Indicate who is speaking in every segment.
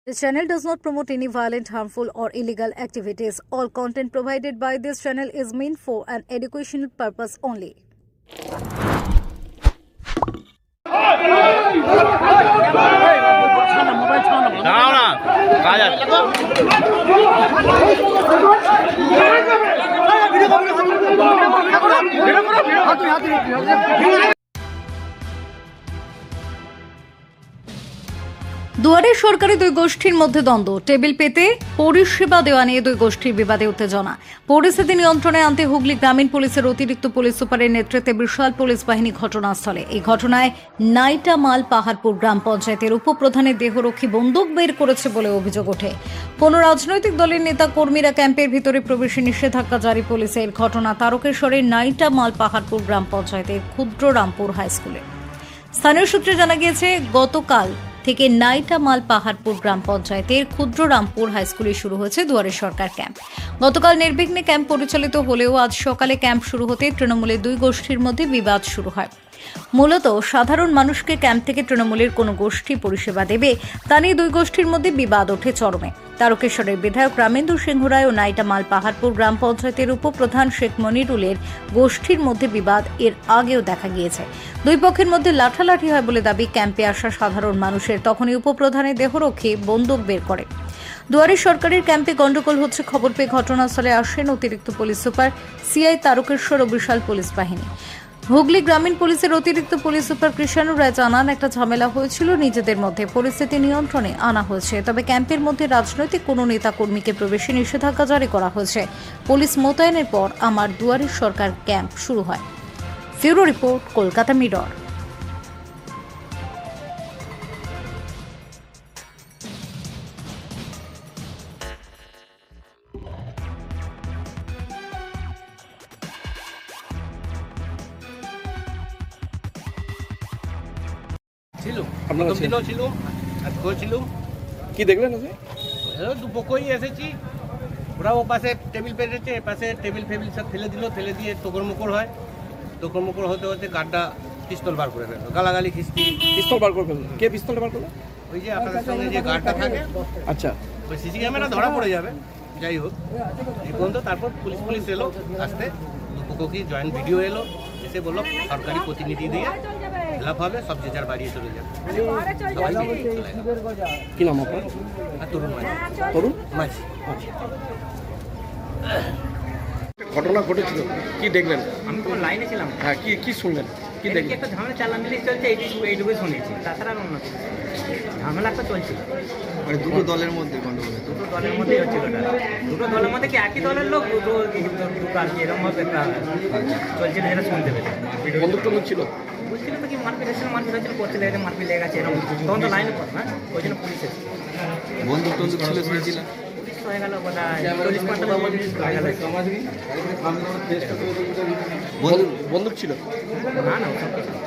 Speaker 1: This channel does not promote any violent, harmful, or illegal activities. All content provided by this channel is meant for an educational purpose only. দুয়ারের সরকারি দুই গোষ্ঠীর মধ্যে দ্বন্দ্ব, table পেতে পরিষেবা দেওয়া নিয়ে দুই গোষ্ঠীর বিবাদে উত্তেজনা। পরিস্থিতি নিয়ন্ত্রণে আনতে হুগলি গ্রামীণ পুলিশের অতিরিক্ত পুলিশ সুপারের নেতৃত্বে বিশাল পুলিশ বাহিনী ঘটনাস্থলে। এই ঘটনায় নাইটামাল পাহাড়পুর গ্রাম পঞ্চায়েতের উপপ্রধানের দেহরক্ষী বন্দুক বের করেছে বলে অভিযোগ ওঠে। কোন রাজনৈতিক দলের নেতা কর্মীরা ক্যাম্পের ভিতরে প্রবেশে নিষেধাজ্ঞা জারি পুলিশের। ঘটনা তারকেশ্বরের নাইটামাল পাহাড়পুর গ্রাম পঞ্চায়েতের ক্ষুদ্ররামপুর হাই স্কুলে। স্থানীয় সূত্রে জানা গিয়েছে, গতকাল থেকে নাইটামাল পাহাড়পুর গ্রাম পঞ্চায়েতের ক্ষুদ্ররামপুর হাই স্কুলে শুরু হয়েছে দুয়ারের সরকার ক্যাম্প। গতকাল নির্বিঘ্নে ক্যাম্প পরিচালিত হলেও আজ সকালে ক্যাম্প শুরু হতে তৃণমূলের দুই গোষ্ঠীর মধ্যে বিবাদ শুরু হয়। মূলত সাধারণ মানুষকে ক্যাম্প থেকে তৃণমূলের কোনো গোষ্ঠী পরিষেবা দেবে তা নিয়ে দুই গোষ্ঠীর মধ্যে বিবাদ ওঠে চরমে। তারকেশ্বরের বিধায়ক রামেন্দু সিংহ রায় ও নাইটামাল পাহাড়পুর গ্রাম পঞ্চায়েতের উপপ্রধান শেখ মনিরুলের গোষ্ঠীর মধ্যে বিবাদ এর আগেও দেখা গিয়েছে। দুই পক্ষের মধ্যে লাঠালাঠি হয় বলে দাবি ক্যাম্পে আসা সাধারণ মানুষের। তখনই উপপ্রধানের দেহরক্ষী বন্দুক বের করে। দুয়ারের সরকারের ক্যাম্পে গন্ডগোল হচ্ছে খবর পেয়ে ঘটনাস্থলে আসেন অতিরিক্ত পুলিশ সুপার, সিআই তারকেশ্বর ও বিশাল পুলিশ বাহিনী। হুগলি গ্রামীণ পুলিশের অতিরিক্ত পুলিশ সুপার কৃষ্ণ রায় জানান, একটা ঝামেলা হয়েছিল নিজেদের মধ্যে, পরিস্থিতি নিয়ন্ত্রণে আনা হয়েছে। তবে ক্যাম্পের মধ্যে রাজনৈতিক কোনো নেতা কর্মীকে প্রবেশে নিষেধাজ্ঞা জারি করা হয়েছে। পুলিশ মোতায়েনের পর আমার দুয়ারের সরকার ক্যাম্প শুরু হয়। Bureau report, Kolkata mirror.
Speaker 2: কি দেখলেন?
Speaker 3: দুপক্ষই এসেছি, ওরা ও পাশে টেবিল পেরেছে, পাশে টেবিল ফেবিল সব ফেলে দিয়ে টোকরমুকর হয়। টোকরমুকর হতে হতে গার্ডটা পিস্তল বার করে ফেললো, গালাগালি খিস্তি।
Speaker 2: পিস্তল বার করে ফেললো? কে পিস্তলটা বার করলো?
Speaker 3: ওই যে আপনাদের সঙ্গে যে গার্ডটা থাকে,
Speaker 2: আচ্ছা,
Speaker 3: ওই সিসি ক্যামেরা ধরা পড়ে যাবে। যাই হোক, এই পর্যন্ত তারপর পুলিশ এলো, আসতে দুপক্ষই জয়েন্ট ভিডিও এলো, এসে বললো সরকারি প্রতিনিধি দিয়ে লাভ হবে, সব যে যার বাড়িয়ে চলে যাবে।
Speaker 2: কি নাম আপনার?
Speaker 3: তরুণ মাঝি।
Speaker 2: তরুণ
Speaker 3: মাঝি।
Speaker 2: ঘটনা ঘটেছিল, কি দেখলেন?
Speaker 4: আমি তো লাইনে ছিলাম।
Speaker 2: হ্যাঁ, কি শুনলেন, কি দেখলেন?
Speaker 4: একটা ঝামেলা চালামিলি চলছে, এইটুকুই শুনেছি, তাছাড়া আর অন্য কিছু। ঝামেলা একটা চলছিল,
Speaker 5: মানে দুটো দলের মধ্যে গন্ডগোল।
Speaker 4: দুটো দলের মধ্যেই হচ্ছিল। দুটো দলের মধ্যে কি একই দলের লোক, দুটো আর কি এরকম ভাবে একটা চলছিল, যেটা শুনতে পেলে।
Speaker 2: বন্দুক টন্দুক ছিল?
Speaker 4: বুঝছিল তো কি মারপিট হচ্ছিল, করতে লেগেছে, মারপিট লেগে গেছে এরকম। তখন তো লাইনে পড়ে, হ্যাঁ, ওই জন্য পুলিশ এসেছে।
Speaker 5: বন্দুক টন্দুক ছিল শুনেছিলাম।
Speaker 4: পুলিশ হয়ে গেল বোধহয় 40-50 হয়ে গেল।
Speaker 2: বন্দুক ছিল?
Speaker 4: না না, ওসব কিছু না।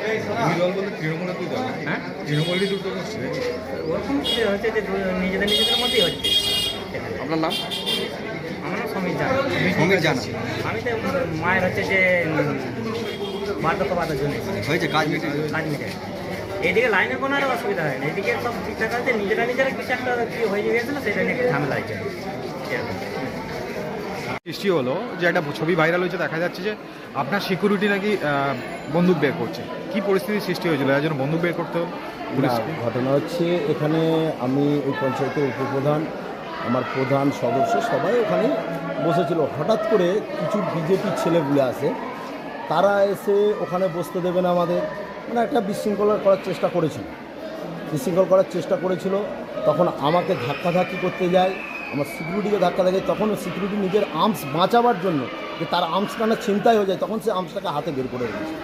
Speaker 4: হ্যাঁ, ওরকম হচ্ছে যে নিজেদের মধ্যেই হচ্ছে।
Speaker 2: আপনার নাম?
Speaker 4: আমার নাম সমীর জানা।
Speaker 5: সমীর জানা।
Speaker 4: আমি তো মায়ের হচ্ছে যে বার্ধক্য বাধার জন্য
Speaker 5: হয়েছে কাজ মিটে
Speaker 4: এইদিকে লাইনের কোনো আর অসুবিধা হয়নি, এদিকে সব ঠিকঠাক আছে। নিজেরা কিছু একটা কি হয়ে গিয়েছিল, সেটা নিয়ে ঝামেলা হয়েছে।
Speaker 6: সৃষ্টি হলো যে একটা ছবি ভাইরাল হয়েছে, দেখা যাচ্ছে যে আপনার সিকিউরিটি নাকি বন্দুক বের করছে। কি পরিস্থিতির সৃষ্টি হয়েছিল এর জন্য বন্দুক বের করতে হলো?
Speaker 7: ঘটনা হচ্ছে, এখানে আমি ওই পঞ্চায়েতের উপপ্রধান, আমার প্রধান সদস্য সবাই ওখানে বসেছিল। হঠাৎ করে কিছু বিজেপির ছেলেগুলো আসে, তারা এসে ওখানে বসতে দেবে না আমাদের, মানে একটা বিশৃঙ্খলা করার চেষ্টা করেছিল। তখন আমাকে ধাক্কাধাক্কি করতে যায়, আমার সিকিউরিটিকে ধাক্কা দেয়। তখন সিকিউরিটি নিজের আর্মস বাঁচাবার জন্য, যে তার আর্মসটা না ছিনতাই হয়ে যায়, তখন সে আর্মসটাকে হাতে বের করে রেখেছে।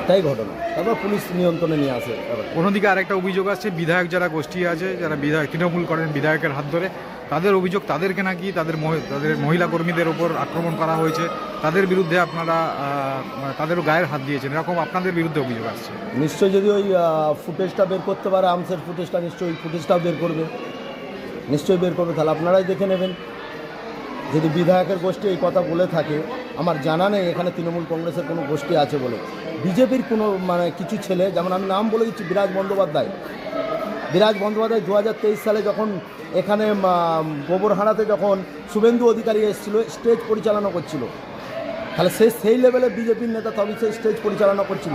Speaker 7: এটাই ঘটনা। তারপর পুলিশ নিয়ন্ত্রণে নিয়ে আসে।
Speaker 6: অন্যদিকে আরেকটা অভিযোগ আছে, বিধায়ক যারা গোষ্ঠী আছে, যারা বিধায়ক তৃণমূল করেন বিধায়কের হাত ধরে, তাদের অভিযোগ তাদেরকে নাকি তাদের মহিলা কর্মীদের ওপর আক্রমণ করা হয়েছে, তাদের বিরুদ্ধে আপনারা তাদেরও গায়ের হাত দিয়েছেন, এরকম আপনাদের বিরুদ্ধে অভিযোগ আসছে।
Speaker 7: নিশ্চয়ই যদি ওই ফুটেজটা বের করতে পারে, আর্মসের ফুটেজটা, নিশ্চয়ই ওই ফুটেজটাও বের করবে, তাহলে আপনারাই দেখে নেবেন। যদি বিধায়কের গোষ্ঠী এই কথা বলে থাকে, আমার জানা নেই এখানে তৃণমূল কংগ্রেসের কোনো গোষ্ঠী আছে বলে। বিজেপির কোনো মানে কিছু ছেলে, যেমন আমি নাম বলে দিচ্ছি, বিরাজ বন্দ্যোপাধ্যায়, বিরাজ বন্দ্যোপাধ্যায় 2023 সালে যখন এখানে গোবরহাড়াতে যখন শুভেন্দু অধিকারী এসেছিল, স্টেজ পরিচালনা করছিল, তাহলে সেই লেভেলে বিজেপির নেতা তবে সে স্টেজ পরিচালনা করছিল,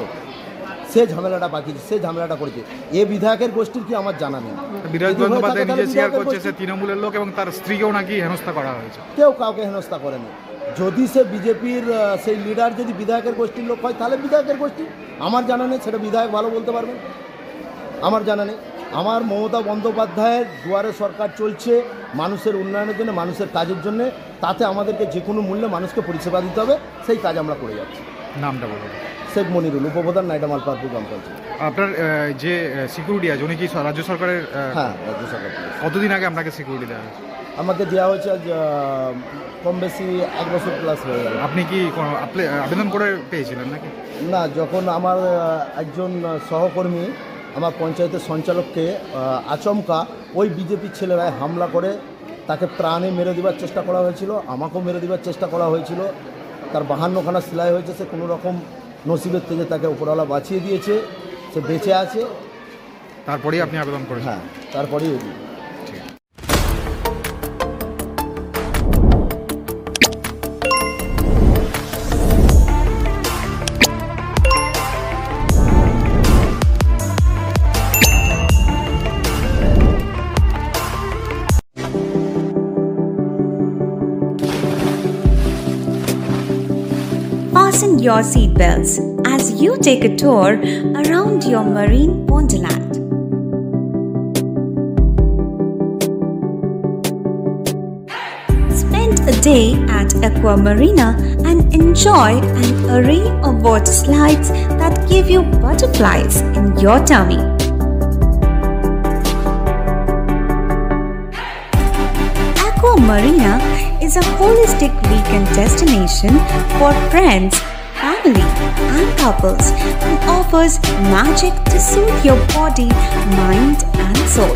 Speaker 7: সে ঝামেলাটা বাকি, সে ঝামেলাটা করেছে। এ বিধায়কের গোষ্ঠীর কি আমার জানা নেই।
Speaker 6: বিরাজ
Speaker 7: যদি হয়ে
Speaker 6: বন্দ্যোপাধ্যায়
Speaker 7: থাকে
Speaker 6: নিজে
Speaker 7: তাহলে
Speaker 6: স্বীকার
Speaker 7: বিধায়কের
Speaker 6: করছে সে
Speaker 7: গোষ্ঠী-
Speaker 6: তৃণমূলের লোক এবং তার স্ত্রীকেও নাকি হেনস্থা করা হয়েছে।
Speaker 7: কেউ কাউকে হেনস্থা করেনি। যদি সে বিজেপির সেই লিডার যদি বিধায়কের গোষ্ঠীর লোক হয় তাহলে বিধায়কের গোষ্ঠী, আমার জানা নেই, সেটা বিধায়ক ভালো বলতে পারবেন, আমার জানা নেই। আমার মমতা বন্দ্যোপাধ্যায়ের দুয়ারে সরকার চলছে মানুষের উন্নয়নের জন্য, মানুষের কাজের জন্য, তাতে আমাদেরকে যে কোনো মূল্যে মানুষকে পরিষেবা দিতে হবে, সেই কাজ আমরা করে যাচ্ছি।
Speaker 6: নামটা বলুন।
Speaker 7: শেখ মনিরুল, উপপ্রধান, নাইডা মালপারপুর গ্রাম পঞ্চায়েত।
Speaker 6: আপনার যে সিকিউরিটি আছে উনি কি রাজ্য সরকারের
Speaker 7: হ্যাঁ, রাজ্য সরকার পুলিশ।
Speaker 6: কতদিন আগে আপনাকে সিকিউরিটি দেওয়া হয়েছে?
Speaker 7: আমাকে দেওয়া হয়েছে আজ কম বেশি 1 বছর প্লাস হয়ে গেল।
Speaker 6: আপনি কি কোনো আবেদন করে পেয়েছিলেন নাকি?
Speaker 7: না, যখন আমার একজন সহকর্মী আমার পঞ্চায়েতের সঞ্চালককে আচমকা ওই বিজেপির ছেলেরায় হামলা করে তাকে প্রাণে মেরে দেওয়ার চেষ্টা করা হয়েছিল, আমাকেও মেরে দেওয়ার চেষ্টা করা হয়েছিল। তার 52খানা সেলাই হয়েছে, সে কোনো রকম নসিবের থেকে তাকে উপরওয়ালা বাঁচিয়ে দিয়েছে, সে বেঁচে আছে।
Speaker 6: তারপরেই আপনি আবেদন করেছেন?
Speaker 7: হ্যাঁ, তারপরেই
Speaker 8: Fasten your seatbelts as you take a tour around your marine wonderland. Spend a day at Aqua Marina and enjoy an array of water slides that give you butterflies in your tummy. Aqua Marina is a holistic weekend destination for friends, family, and couples and offers magic to soothe your body, mind, and soul.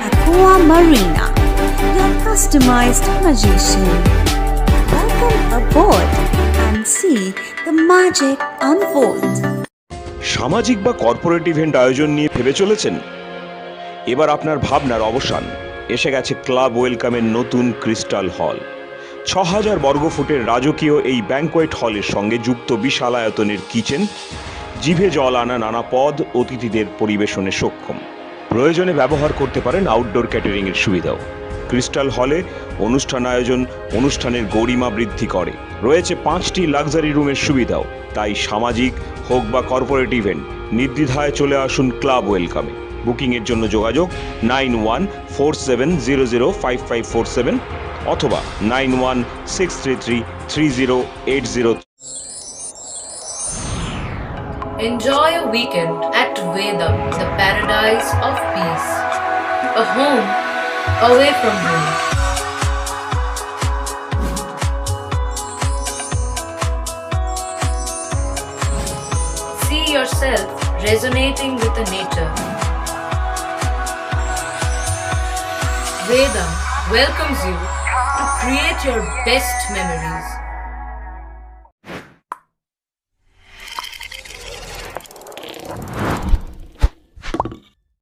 Speaker 8: Aqua Marina, your customized magician. Welcome aboard and see the magic unfold.
Speaker 9: সামাজিক বা corporate event আয়োজন নিয়ে ভেবে চলেছেন? এবার আপনার ভাবনার অবসান। এসে গেছে ক্লাব ওয়েলকামের নতুন ক্রিস্টাল হল। 6000 বর্গফুটের রাজকীয় এই ব্যাংকোয়েট হলের সঙ্গে যুক্ত বিশাল আয়তনের কিচেন, জিভে জল আনা নানা পদ অতিথিদের পরিবেশনে সক্ষম। প্রয়োজনে ব্যবহার করতে পারেন আউটডোর ক্যাটারিং এর সুবিধাও। ক্রিস্টাল হলে অনুষ্ঠান আয়োজন অনুষ্ঠানের গরিমা বৃদ্ধি করে। রয়েছে 5টি লাক্সারি রুমের সুবিধাও। তাই সামাজিক হোক বা কর্পোরেট ইভেন্ট নির্দ্বিধায় চলে আসুন ক্লাব ওয়েলকামে। বুকিংয়ের জন্য যোগাযোগ 9147005547 অথবা 9163333080।
Speaker 10: Enjoy a weekend at Vedam, the paradise of peace. A home away from home. See yourself resonating with the nature. Vedam welcomes you to create your best memories.